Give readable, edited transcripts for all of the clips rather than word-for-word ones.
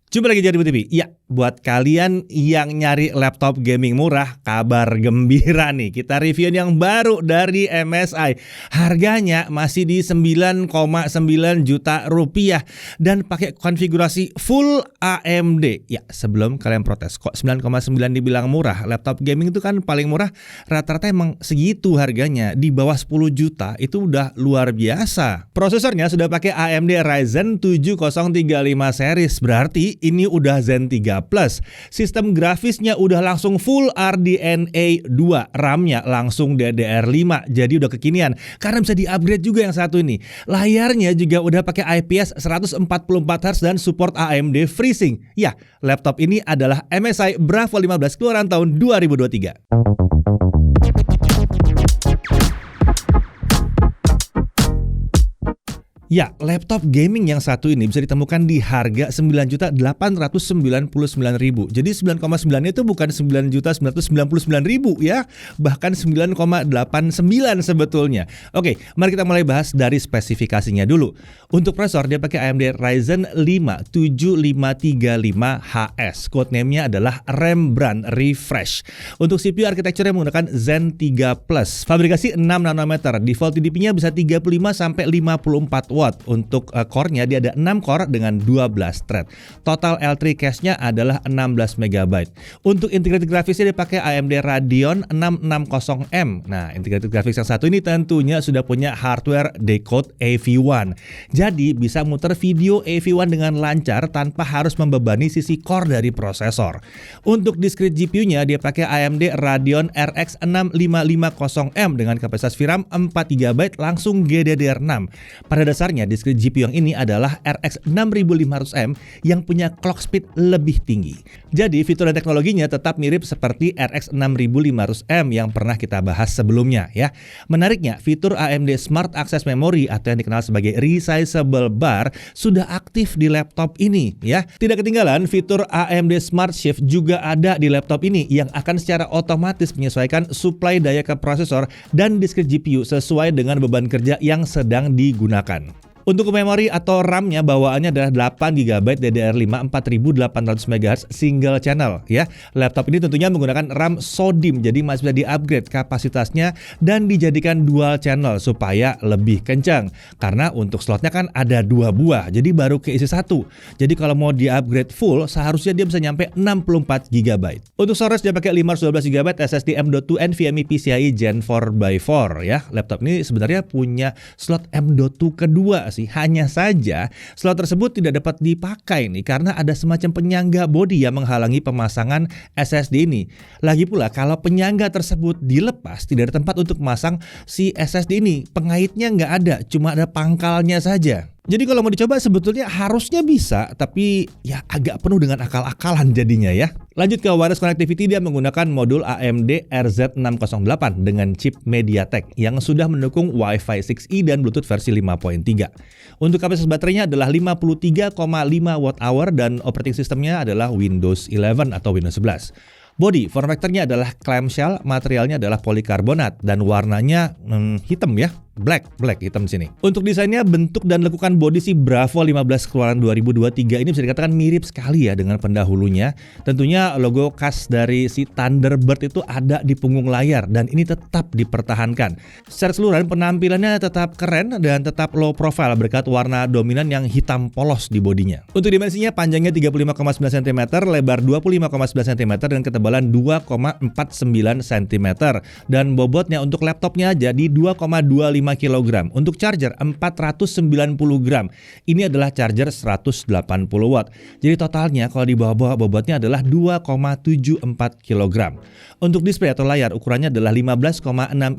Jumpa lagi di Jadibu TV. Ya, buat kalian yang nyari laptop gaming murah, kabar gembira nih. Kita review yang baru dari MSI. Harganya masih di 9,9 juta rupiah dan pakai konfigurasi full AMD. Ya, sebelum kalian protes, kok 9,9 dibilang murah? Laptop gaming itu kan paling murah rata-rata emang segitu harganya. Di bawah 10 juta itu udah luar biasa. Prosesornya sudah pakai AMD Ryzen 7035 series. Berarti ini udah Zen 3 Plus. Sistem grafisnya udah langsung full RDNA 2. RAM-nya langsung DDR5. Jadi udah kekinian. Karena bisa di-upgrade juga yang satu ini. Layarnya juga udah pakai IPS 144Hz dan support AMD FreeSync. Ya, laptop ini adalah MSI Bravo 15 keluaran tahun 2023. Ya, laptop gaming yang satu ini bisa ditemukan di harga 9.899.000. Jadi 9,9 itu bukan 9.999.000 ya, bahkan 9,89 sebetulnya. Oke, mari kita mulai bahas dari spesifikasinya dulu. Untuk prosesor dia pakai AMD Ryzen 5 7535HS. Codename-nya adalah Rembrandt Refresh. Untuk CPU arsitekturnya menggunakan Zen 3 Plus. Fabrikasi 6 nanometer. Default TDP-nya bisa 35 sampai 54 watt. Untuk core-nya dia ada 6 core dengan 12 thread. Total L3 cache-nya adalah 16 MB. Untuk integrated grafisnya dia pakai AMD Radeon 660M. Nah, integrated graphics yang satu ini tentunya sudah punya hardware decode AV1. Jadi bisa muter video AV1 dengan lancar tanpa harus membebani sisi core dari prosesor. Untuk discrete GPU-nya dia pakai AMD Radeon RX 6550M dengan kapasitas VRAM 4 GB langsung GDDR6. Pada dasarnya discrete GPU yang ini adalah RX 6500M yang punya clock speed lebih tinggi. Jadi fitur dan teknologinya tetap mirip seperti RX 6500M yang pernah kita bahas sebelumnya ya. Menariknya, fitur AMD Smart Access Memory atau yang dikenal sebagai Resizable Bar sudah aktif di laptop ini ya. Tidak ketinggalan, fitur AMD Smart Shift juga ada di laptop ini yang akan secara otomatis menyesuaikan suplai daya ke prosesor dan discrete GPU sesuai dengan beban kerja yang sedang digunakan. Untuk memori atau RAM-nya bawaannya adalah 8 GB DDR5 4800 MHz single channel ya. Laptop ini tentunya menggunakan RAM SODIMM, jadi masih bisa di-upgrade kapasitasnya dan dijadikan dual channel supaya lebih kencang. Karena untuk slotnya kan ada 2 buah, jadi baru keisi 1. Jadi kalau mau di-upgrade full seharusnya dia bisa nyampe 64 GB. Untuk storage dia pakai 512 GB SSD M.2 NVMe PCIe Gen 4x4 ya. Laptop ini sebenarnya punya slot M.2 kedua sih. Hanya saja slot tersebut tidak dapat dipakai nih karena ada semacam penyangga bodi yang menghalangi pemasangan SSD ini. Lagi pula kalau penyangga tersebut dilepas tidak ada tempat untuk memasang si SSD ini. Pengaitnya nggak ada, cuma ada pangkalnya saja. Jadi kalau mau dicoba sebetulnya harusnya bisa, tapi ya agak penuh dengan akal-akalan jadinya ya. Lanjut ke wireless connectivity, dia menggunakan modul AMD RZ608 dengan chip MediaTek yang sudah mendukung Wi-Fi 6E dan Bluetooth versi 5.3. Untuk kapasitas baterainya adalah 53,5 Wh dan operating systemnya adalah Windows 11 atau Windows 11. Body, form factor-nya adalah clamshell, materialnya adalah polikarbonat dan warnanya hitam ya. Black hitam di sini. Untuk desainnya, bentuk dan lekukan bodi si Bravo 15 keluaran 2023 ini bisa dikatakan mirip sekali ya dengan pendahulunya. Tentunya logo khas dari si Thunderbird itu ada di punggung layar dan ini tetap dipertahankan. Secara keseluruhan penampilannya tetap keren dan tetap low profile berkat warna dominan yang hitam polos di bodinya. Untuk dimensinya, panjangnya 35,9 cm, lebar 25,9 cm dan ketebalan 2,49 cm. Dan bobotnya untuk laptopnya jadi 2,25 kg. Untuk charger 490 gram. Ini adalah charger 180 watt. Jadi totalnya kalau di bawah bobotnya adalah 2,74 kg. Untuk display atau layar ukurannya adalah 15,6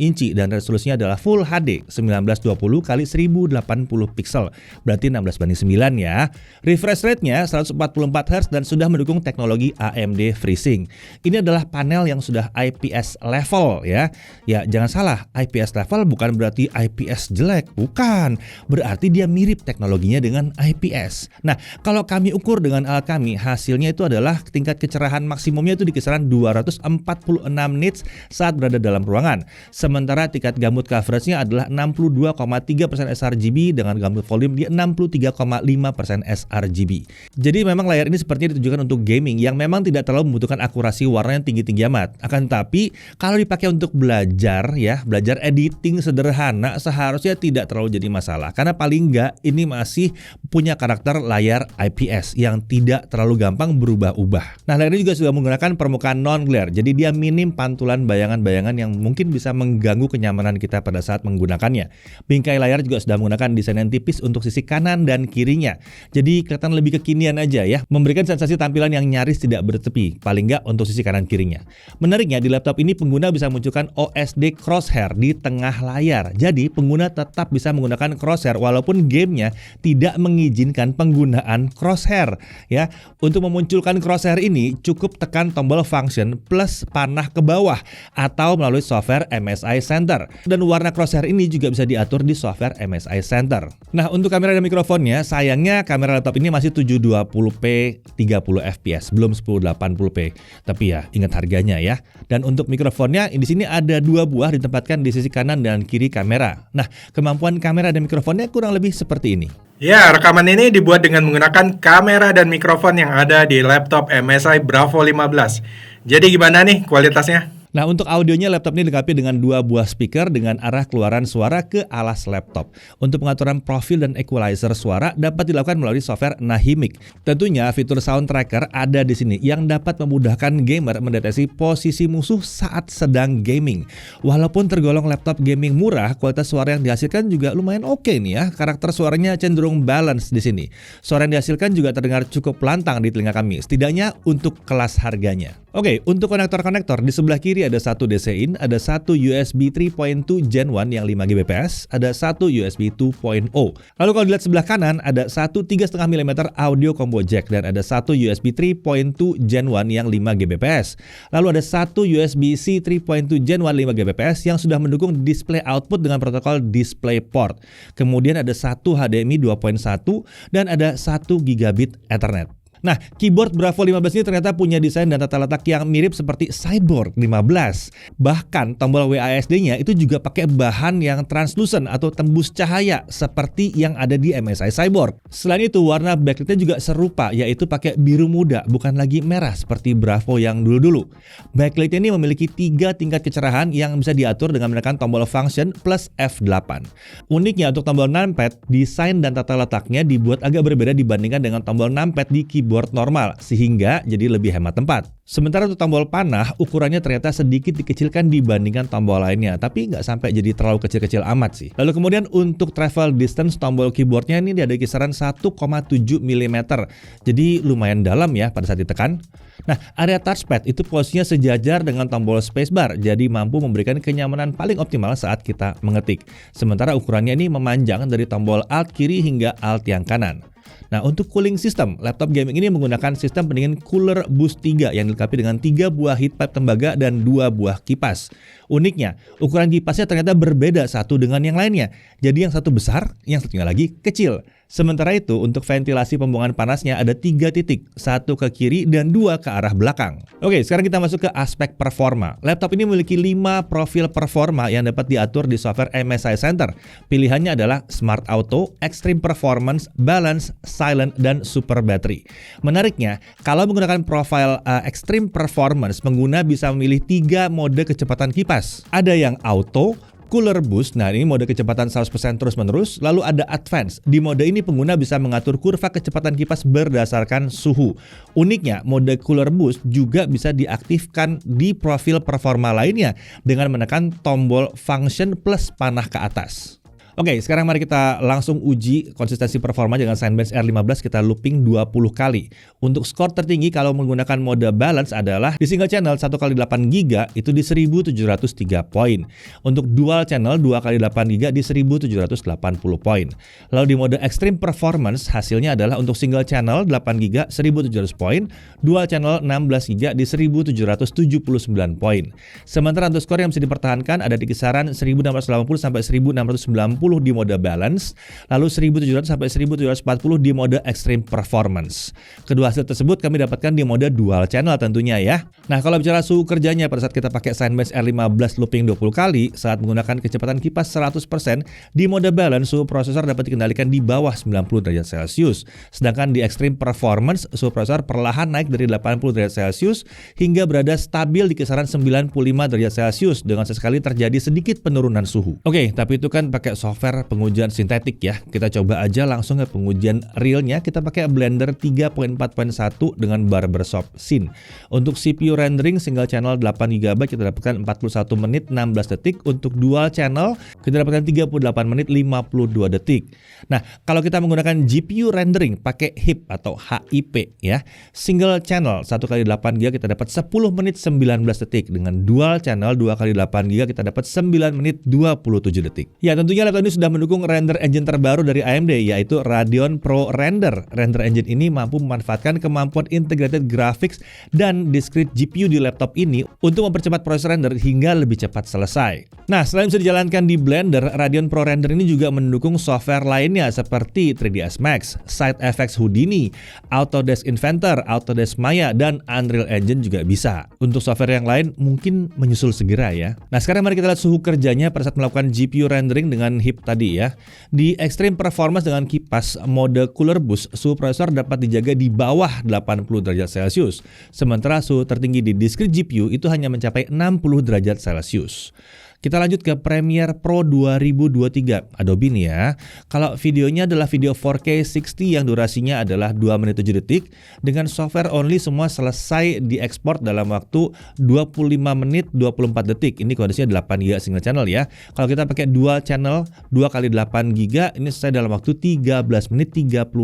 inci dan resolusinya adalah Full HD 1920 x 1080 pixel. Berarti 16:9 ya. Refresh rate-nya 144 Hz dan sudah mendukung teknologi AMD FreeSync. Ini adalah panel yang sudah IPS level ya. Ya, jangan salah, IPS level bukan berarti IPS jelek. Bukan, berarti dia mirip teknologinya dengan IPS. Nah, kalau kami ukur dengan alat kami, hasilnya itu adalah tingkat kecerahan maksimumnya itu di kisaran 246 nits saat berada dalam ruangan. Sementara tingkat gamut coveragenya adalah 62,3% sRGB dengan gamut volume di 63,5% sRGB. Jadi memang layar ini sepertinya ditujukan untuk gaming yang memang tidak terlalu membutuhkan akurasi warna yang tinggi-tinggi amat. Akan tetapi kalau dipakai untuk belajar editing sederhana seharusnya tidak terlalu jadi masalah. Karena paling enggak ini masih punya karakter layar IPS yang tidak terlalu gampang berubah-ubah. Nah, layar ini juga sudah menggunakan permukaan non-glare. Jadi dia minim pantulan bayangan-bayangan yang mungkin bisa mengganggu kenyamanan kita pada saat menggunakannya. Bingkai layar juga sudah menggunakan desain yang tipis untuk sisi kanan dan kirinya. Jadi kelihatan lebih kekinian aja ya, memberikan sensasi tampilan yang nyaris tidak bertepi, paling nggak untuk sisi kanan kirinya. Menariknya di laptop ini pengguna bisa munculkan OSD crosshair di tengah layar. Jadi pengguna tetap bisa menggunakan crosshair walaupun gamenya tidak mengizinkan penggunaan crosshair ya. Untuk memunculkan crosshair ini cukup tekan tombol function plus panah ke bawah atau melalui software MSI Center. Dan warna crosshair ini juga bisa diatur di software MSI Center. Nah, untuk kamera dan mikrofonnya, sayangnya kamera laptop ini masih 720p 30 fps, belum 1080p. Tapi ya, ingat harganya ya. Dan untuk mikrofonnya, di sini ada 2 buah ditempatkan di sisi kanan dan kiri kamera. Nah, kemampuan kamera dan mikrofonnya kurang lebih seperti ini. Ya, rekaman ini dibuat dengan menggunakan kamera dan mikrofon yang ada di laptop MSI Bravo 15. Jadi gimana nih kualitasnya? Nah, untuk audionya laptop ini dilengkapi dengan 2 buah speaker dengan arah keluaran suara ke alas laptop. Untuk pengaturan profil dan equalizer suara dapat dilakukan melalui software Nahimic. Tentunya fitur sound tracker ada di sini yang dapat memudahkan gamer mendeteksi posisi musuh saat sedang gaming. Walaupun tergolong laptop gaming murah, kualitas suara yang dihasilkan juga lumayan oke nih ya. Karakter suaranya cenderung balance di sini. Suara yang dihasilkan juga terdengar cukup lantang di telinga kami, setidaknya untuk kelas harganya. Oke, untuk konektor-konektor di sebelah kiri ada satu DC-in, ada satu USB 3.2 Gen 1 yang 5 Gbps, ada satu USB 2.0. Lalu kalau dilihat sebelah kanan ada satu 3,5 mm audio combo jack dan ada satu USB 3.2 Gen 1 yang 5 Gbps. Lalu ada satu USB-C 3.2 Gen 1 5 Gbps yang sudah mendukung display output dengan protokol DisplayPort. Kemudian ada satu HDMI 2.1 dan ada 1 Gigabit Ethernet. Nah, keyboard Bravo 15 ini ternyata punya desain dan tata letak yang mirip seperti Cyborg 15. Bahkan tombol WASD-nya itu juga pakai bahan yang translucent atau tembus cahaya seperti yang ada di MSI Cyborg. Selain itu, warna backlightnya juga serupa, yaitu pakai biru muda, bukan lagi merah seperti Bravo yang dulu-dulu. Backlight ini memiliki 3 tingkat kecerahan yang bisa diatur dengan menekan tombol function plus F8. Uniknya untuk tombol numpad, desain dan tata letaknya dibuat agak berbeda dibandingkan dengan tombol numpad di keyboard normal, sehingga jadi lebih hemat tempat. Sementara untuk tombol panah, ukurannya ternyata sedikit dikecilkan dibandingkan tombol lainnya, tapi nggak sampai jadi terlalu kecil-kecil amat sih. Lalu kemudian untuk travel distance tombol keyboardnya ini ada kisaran 1,7 mm, jadi lumayan dalam ya pada saat ditekan. Nah, area touchpad itu posisinya sejajar dengan tombol spacebar, jadi mampu memberikan kenyamanan paling optimal saat kita mengetik. Sementara ukurannya ini memanjang dari tombol Alt kiri hingga Alt yang kanan. Nah, untuk cooling system, laptop gaming ini menggunakan sistem pendingin Cooler Boost 3 yang dilengkapi dengan 3 buah heat pipe tembaga dan 2 buah kipas. Uniknya, ukuran kipasnya ternyata berbeda satu dengan yang lainnya. Jadi yang satu besar, yang satunya lagi kecil. Sementara itu, untuk ventilasi pembuangan panasnya ada 3 titik, 1 ke kiri dan 2 ke arah belakang. Oke, sekarang kita masuk ke aspek performa. Laptop ini memiliki 5 profil performa yang dapat diatur di software MSI Center. Pilihannya adalah Smart Auto, Extreme Performance, Balance, Silent, dan Super Battery. Menariknya, kalau menggunakan profil Extreme Performance, pengguna bisa memilih 3 mode kecepatan kipas. Ada yang Auto, Cooler Boost, nah ini mode kecepatan 100% terus-menerus. Lalu ada Advance, di mode ini pengguna bisa mengatur kurva kecepatan kipas berdasarkan suhu. Uniknya, mode Cooler Boost juga bisa diaktifkan di profil performa lainnya dengan menekan tombol function plus panah ke atas. Oke, sekarang mari kita langsung uji konsistensi performa dengan Cinebench R15, kita looping 20 kali. Untuk skor tertinggi kalau menggunakan mode balance adalah di single channel 1x8GB itu di 1703 poin. Untuk dual channel 2x8GB di 1780 poin. Lalu di mode extreme performance hasilnya adalah untuk single channel 8GB 1700 poin, dual channel 16GB di 1779 poin. Sementara untuk skor yang bisa dipertahankan ada di kisaran 1680 sampai 1690 di mode balance, lalu 1700 sampai 1740 di mode extreme performance. Kedua hasil tersebut kami dapatkan di mode dual channel tentunya ya. Nah, kalau bicara suhu kerjanya pada saat kita pakai Cinebench R15 looping 20 kali saat menggunakan kecepatan kipas 100%, di mode balance suhu prosesor dapat dikendalikan di bawah 90 derajat Celcius. Sedangkan di extreme performance suhu prosesor perlahan naik dari 80 derajat Celcius hingga berada stabil di kisaran 95 derajat Celcius dengan sesekali terjadi sedikit penurunan suhu. Oke, tapi itu kan pakai software pengujian sintetik ya. Kita coba aja langsung ke pengujian realnya. Kita pakai Blender 3.4.1 dengan Barbershop Scene. Untuk CPU rendering single channel 8GB kita dapatkan 41 menit 16 detik. Untuk dual channel kita dapatkan 38 menit 52 detik. Nah, kalau kita menggunakan GPU rendering pakai HIP atau HIP ya, single channel 1x8GB kita dapat 10 menit 19 detik. Dengan dual channel 2x8GB kita dapat 9 menit 27 detik. Ya, tentunya laptop ini sudah mendukung render engine terbaru dari AMD yaitu Radeon Pro Render. Render engine ini mampu memanfaatkan kemampuan integrated graphics dan discrete GPU di laptop ini untuk mempercepat proses render hingga lebih cepat selesai. Nah, selain bisa dijalankan di Blender, Radeon Pro Render ini juga mendukung software lainnya seperti 3ds Max, SideFX Houdini, Autodesk Inventor, Autodesk Maya, dan Unreal Engine juga bisa. Untuk software yang lain mungkin menyusul segera ya. Nah, sekarang mari kita lihat suhu kerjanya pada saat melakukan GPU rendering dengan HIP tadi ya. Di extreme performance dengan kipas mode cooler boost, suhu prosesor dapat dijaga di bawah 80 derajat Celcius. Sementara suhu tertinggi di discrete GPU itu hanya mencapai 60 derajat Celcius. Kita lanjut ke Premiere Pro 2023 Adobe nih ya. Kalau videonya adalah video 4K 60 yang durasinya adalah 2 menit 7 detik. Dengan software only semua selesai diekspor dalam waktu 25 menit 24 detik. Ini kondisinya 8GB single channel ya. Kalau kita pakai dual channel 2x8GB ini selesai dalam waktu 13 menit 38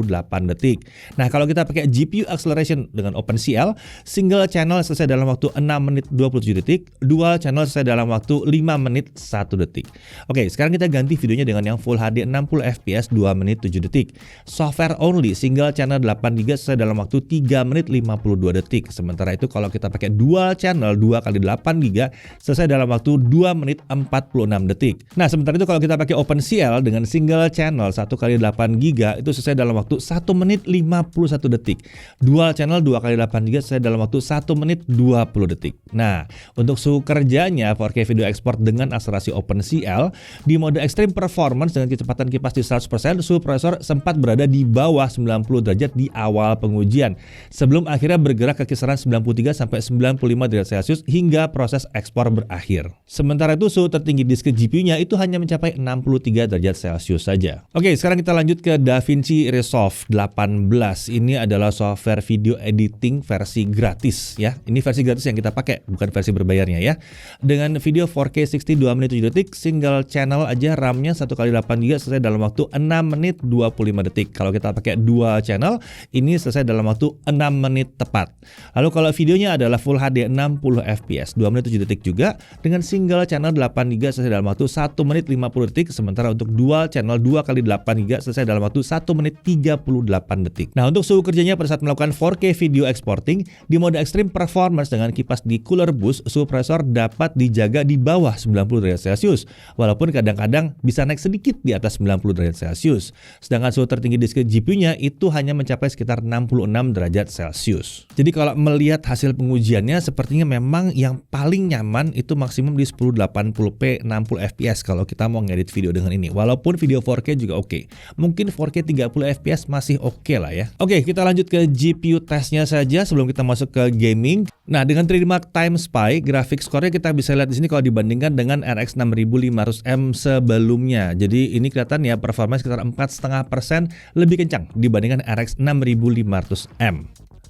detik. Nah, kalau kita pakai GPU acceleration dengan OpenCL, single channel selesai dalam waktu 6 menit 27 detik. Dual channel selesai dalam waktu 5 menit 1 detik. Oke, sekarang kita ganti videonya dengan yang Full HD 60 fps 2 menit 7 detik. Software only single channel 8GB selesai dalam waktu 3 menit 52 detik. Sementara itu kalau kita pakai dual channel 2x8GB selesai dalam waktu 2 menit 46 detik. Nah, sementara itu kalau kita pakai OpenCL dengan single channel 1x8GB itu selesai dalam waktu 1 menit 51 detik. Dual channel 2x8GB selesai dalam waktu 1 menit 20 detik. Nah, untuk suhu kerjanya 4K video export dengan akselerasi OpenCL di mode extreme performance dengan kecepatan kipas di 100%, suhu prosesor sempat berada di bawah 90 derajat di awal pengujian sebelum akhirnya bergerak ke kisaran 93 sampai 95 derajat Celcius hingga proses ekspor berakhir. Sementara itu suhu tertinggi discrete GPU-nya itu hanya mencapai 63 derajat Celcius saja. Oke, sekarang kita lanjut ke DaVinci Resolve 18. Ini adalah software video editing versi gratis ya. Ini versi gratis yang kita pakai, bukan versi berbayarnya ya. Dengan video 4K 60 2 menit 7 detik, single channel aja RAM-nya 1x8GB selesai dalam waktu 6 menit 25 detik. Kalau kita pakai dual channel, ini selesai dalam waktu 6 menit tepat. Lalu kalau videonya adalah Full HD 60 fps 2 menit 7 detik juga, dengan single channel 8GB selesai dalam waktu 1 menit 50 detik. Sementara untuk dual channel 2x8GB selesai dalam waktu 1 menit 38 detik. Nah, untuk suhu kerjanya pada saat melakukan 4K video exporting di mode extreme performance dengan kipas di cooler boost, suhu prosesor dapat dijaga di bawah 90 derajat Celcius, walaupun kadang-kadang bisa naik sedikit di atas 90 derajat Celcius. Sedangkan suhu tertinggi discrete GPU-nya itu hanya mencapai sekitar 66 derajat Celcius. Jadi kalau melihat hasil pengujiannya sepertinya memang yang paling nyaman itu maksimum di 1080p 60 fps kalau kita mau ngedit video dengan ini. Walaupun video 4K juga oke. Mungkin 4K 30 fps masih oke lah ya. Oke, kita lanjut ke GPU testnya saja sebelum kita masuk ke gaming. Nah, dengan 3D Mark Time Spy, grafik skornya kita bisa lihat di sini kalau dibandingkan dengan RX 6500M sebelumnya. Jadi ini kelihatan ya performa sekitar 4,5% lebih kencang dibandingkan RX 6500M.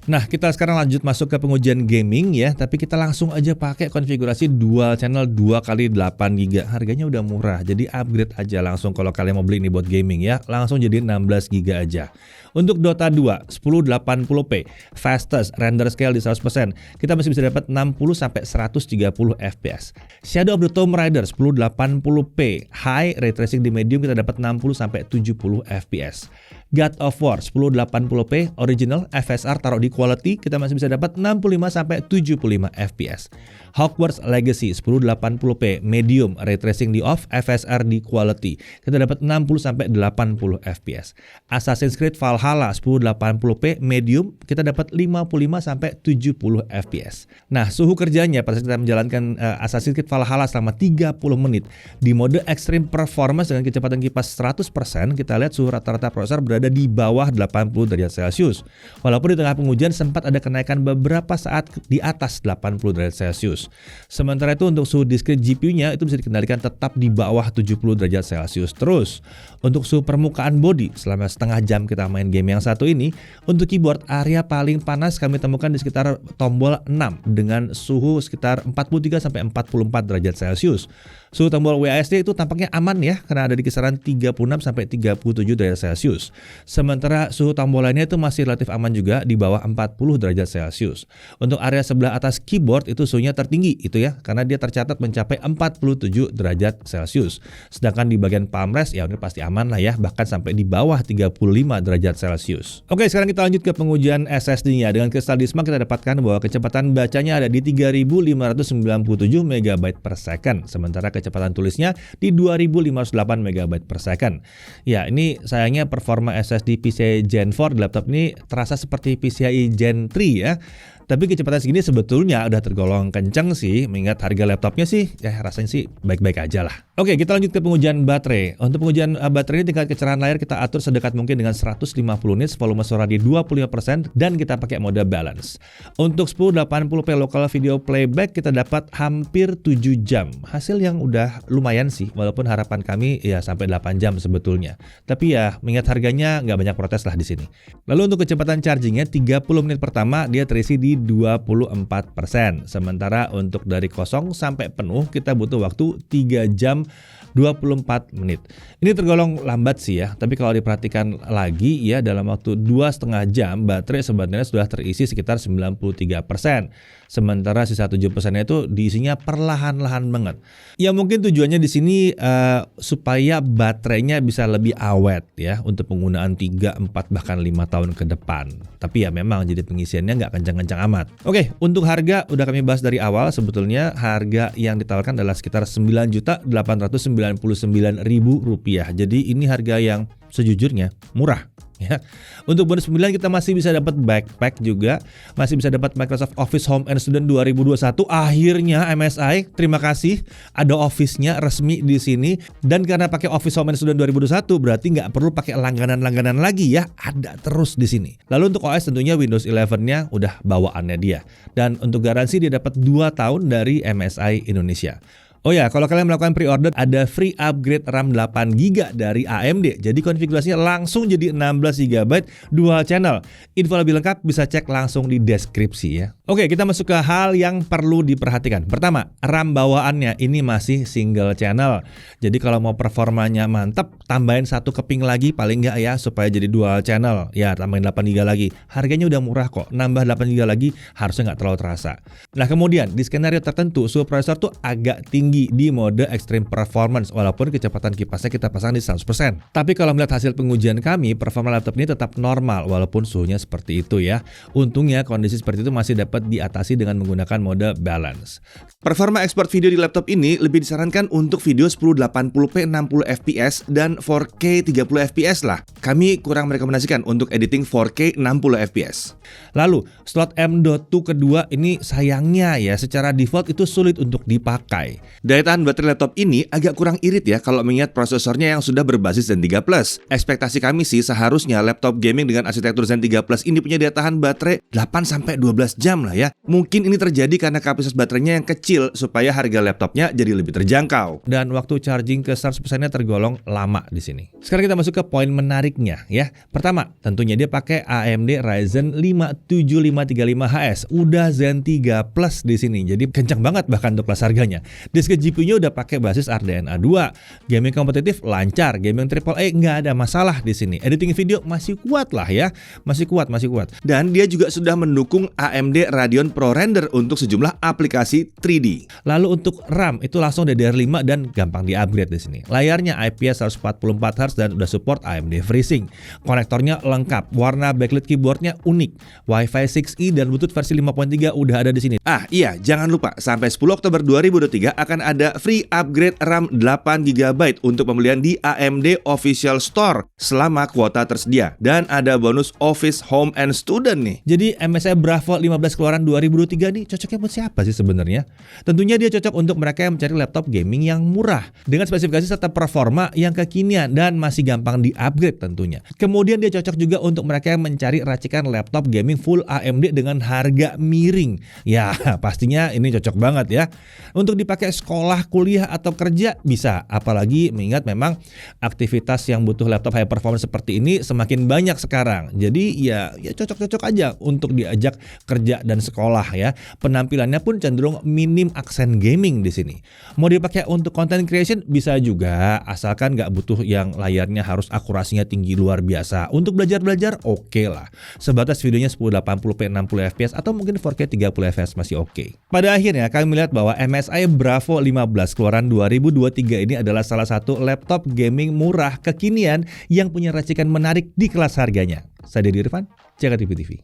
Nah, kita sekarang lanjut masuk ke pengujian gaming ya, tapi kita langsung aja pakai konfigurasi dual channel 2x8GB. Harganya udah murah, jadi upgrade aja langsung kalau kalian mau beli ini buat gaming ya. Langsung jadi 16GB aja. Untuk Dota 2 1080p fastest render scale di 100%, kita masih bisa dapat 60 sampai 130 fps. Shadow of the Tomb Raider 1080p high ray tracing di medium kita dapat 60 sampai 70 fps. God of War 1080p original FSR taruh di quality kita masih bisa dapat 65 sampai 75 fps. Hogwarts Legacy 1080p medium ray tracing di off FSR di quality kita dapat 60 sampai 80 fps. Assassin's Creed Valhalla 1080p medium kita dapat 55 sampai 70 fps. Nah, suhu kerjanya pada saat kita menjalankan Assassin's Creed Valhalla selama 30 menit di mode Extreme Performance dengan kecepatan kipas 100%, kita lihat suhu rata-rata prosesor berada di bawah 80 derajat Celcius. Walaupun di tengah pengujian sempat ada kenaikan beberapa saat di atas 80 derajat Celcius. Sementara itu untuk suhu discrete GPU-nya itu bisa dikendalikan tetap di bawah 70 derajat Celcius. Terus, untuk suhu permukaan body selama setengah jam kita main game yang satu ini, untuk keyboard area paling panas kami temukan di sekitar tombol 6 dengan suhu sekitar 43 sampai 44 derajat Celcius. Suhu tombol WASD itu tampaknya aman ya karena ada di kisaran 36 sampai 37 derajat Celcius. Sementara suhu tombol lainnya itu masih relatif aman juga di bawah 40 derajat Celcius. Untuk area sebelah atas keyboard itu suhunya tertinggi itu ya karena dia tercatat mencapai 47 derajat Celcius. Sedangkan di bagian palm rest ya ini pasti aman lah ya, bahkan sampai di bawah 35 derajat Celcius. Oke, sekarang kita lanjut ke pengujian SSD-nya. Dengan kristal Disma kita dapatkan bahwa kecepatan bacanya ada di 3597 MB per second, sementara kecepatan tulisnya di 2508 MB per second. Ya, ini sayangnya performa SSD PCIe Gen 4 di laptop ini terasa seperti PCIe Gen 3 ya. Tapi kecepatan segini sebetulnya udah tergolong kenceng sih, mengingat harga laptopnya sih ya rasanya sih baik-baik aja lah. Oke, kita lanjut ke pengujian baterai. Untuk pengujian baterai ini tingkat kecerahan layar kita atur sedekat mungkin dengan 150 nits, volume suara di 25% dan kita pakai mode balance. Untuk 1080p local video playback kita dapat hampir 7 jam. Hasil yang udah lumayan sih, walaupun harapan kami ya sampai 8 jam sebetulnya. Tapi ya mengingat harganya nggak banyak protes lah di sini. Lalu untuk kecepatan chargingnya 30 menit pertama dia terisi di 24%. Sementara untuk dari kosong sampai penuh kita butuh waktu 3 jam 24 menit. Ini tergolong lambat sih ya, tapi kalau diperhatikan lagi ya dalam waktu 2,5 jam baterai sebenarnya sudah terisi sekitar 93%. Sementara sisa 7%-nya itu diisinya perlahan-lahan banget. Ya mungkin tujuannya di sini supaya baterainya bisa lebih awet ya untuk penggunaan 3, 4 bahkan 5 tahun ke depan. Tapi ya memang jadi pengisiannya nggak kencang-kencang amat. Oke, untuk harga udah kami bahas dari awal. Sebetulnya harga yang ditawarkan adalah sekitar Rp9.899.000. Jadi ini harga yang sejujurnya murah. Ya. Untuk bonus 9 kita masih bisa dapat backpack juga, masih bisa dapat Microsoft Office Home and Student 2021. Akhirnya MSI, terima kasih ada Office-nya resmi di sini. Dan karena pakai Office Home and Student 2021 berarti nggak perlu pakai langganan-langganan lagi ya, ada terus di sini. Lalu untuk OS tentunya Windows 11-nya udah bawaannya dia. Dan untuk garansi dia dapat 2 tahun dari MSI Indonesia. Oh ya, kalau kalian melakukan pre-order ada free upgrade RAM 8GB dari AMD. Jadi konfigurasinya langsung jadi 16GB dual channel. Info lebih lengkap bisa cek langsung di deskripsi ya. Oke, kita masuk ke hal yang perlu diperhatikan. Pertama, RAM bawaannya ini masih single channel. Jadi kalau mau performanya mantap, tambahin 1 keping lagi paling nggak ya supaya jadi dual channel. Ya, tambahin 8GB lagi. Harganya udah murah kok. Nambah 8GB lagi harusnya nggak terlalu terasa. Nah, kemudian di skenario tertentu suhu prosesor tuh agak tinggi di mode Extreme Performance walaupun kecepatan kipasnya kita pasang di 100%. Tapi kalau melihat hasil pengujian kami, performa laptop ini tetap normal walaupun suhunya seperti itu ya. Untungnya kondisi seperti itu masih dapat diatasi dengan menggunakan mode balance. Performa ekspor video di laptop ini lebih disarankan untuk video 1080p 60fps dan 4K 30fps lah. Kami kurang merekomendasikan untuk editing 4K 60fps. Lalu, slot M.2 kedua ini sayangnya ya secara default itu sulit untuk dipakai. Daya tahan baterai laptop ini agak kurang irit ya kalau mengingat prosesornya yang sudah berbasis Zen 3 Plus. Ekspektasi kami sih seharusnya laptop gaming dengan arsitektur Zen 3 Plus ini punya daya tahan baterai 8-12 jam lah ya. Mungkin ini terjadi karena kapasitas baterainya yang kecil kecil supaya harga laptopnya jadi lebih terjangkau. Dan waktu charging ke 100%-nya tergolong lama di sini. Sekarang kita masuk ke poin menariknya ya. Pertama, tentunya dia pakai AMD Ryzen 5 7535HS. Udah Zen 3 Plus di sini. Jadi kencang banget bahkan untuk kelas harganya. Disk GPU-nya udah pakai basis RDNA 2. Gaming kompetitif lancar, gaming AAA nggak ada masalah di sini. Editing video masih kuat lah ya. Masih kuat. Dan dia juga sudah mendukung AMD Radeon Pro Render untuk sejumlah aplikasi 3D. Lalu untuk RAM itu langsung DDR5 dan gampang di-upgrade di sini. Layarnya IPS 144Hz dan udah support AMD FreeSync. Konektornya lengkap, warna backlit keyboardnya unik. Wi-Fi 6E dan Bluetooth versi 5.3 udah ada di sini. Iya, jangan lupa sampai 10 Oktober 2023 akan ada free upgrade RAM 8GB untuk pembelian di AMD Official Store selama kuota tersedia. Dan ada bonus Office Home and Student nih. Jadi MSI Bravo 15 keluaran 2023 nih cocoknya buat siapa sih sebenarnya? Tentunya dia cocok untuk mereka yang mencari laptop gaming yang murah dengan spesifikasi serta performa yang kekinian dan masih gampang di-upgrade tentunya. Kemudian dia cocok juga untuk mereka yang mencari racikan laptop gaming full AMD dengan harga miring. Ya, pastinya ini cocok banget ya. Untuk dipakai sekolah, kuliah atau kerja bisa. Apalagi mengingat memang aktivitas yang butuh laptop high performance seperti ini semakin banyak sekarang. Jadi ya cocok-cocok aja untuk diajak kerja dan sekolah ya. Penampilannya pun cenderung minim aksen gaming di sini. Mau dipakai untuk content creation bisa juga, asalkan nggak butuh yang layarnya harus akurasinya tinggi luar biasa. Untuk belajar oke lah. Sebatas videonya 1080p 60 fps atau mungkin 4K 30 fps masih oke. Pada akhirnya kami melihat bahwa MSI Bravo 15 keluaran 2023 ini adalah salah satu laptop gaming murah kekinian yang punya racikan menarik di kelas harganya. Saya Dedi Irfan, Jakarta TV.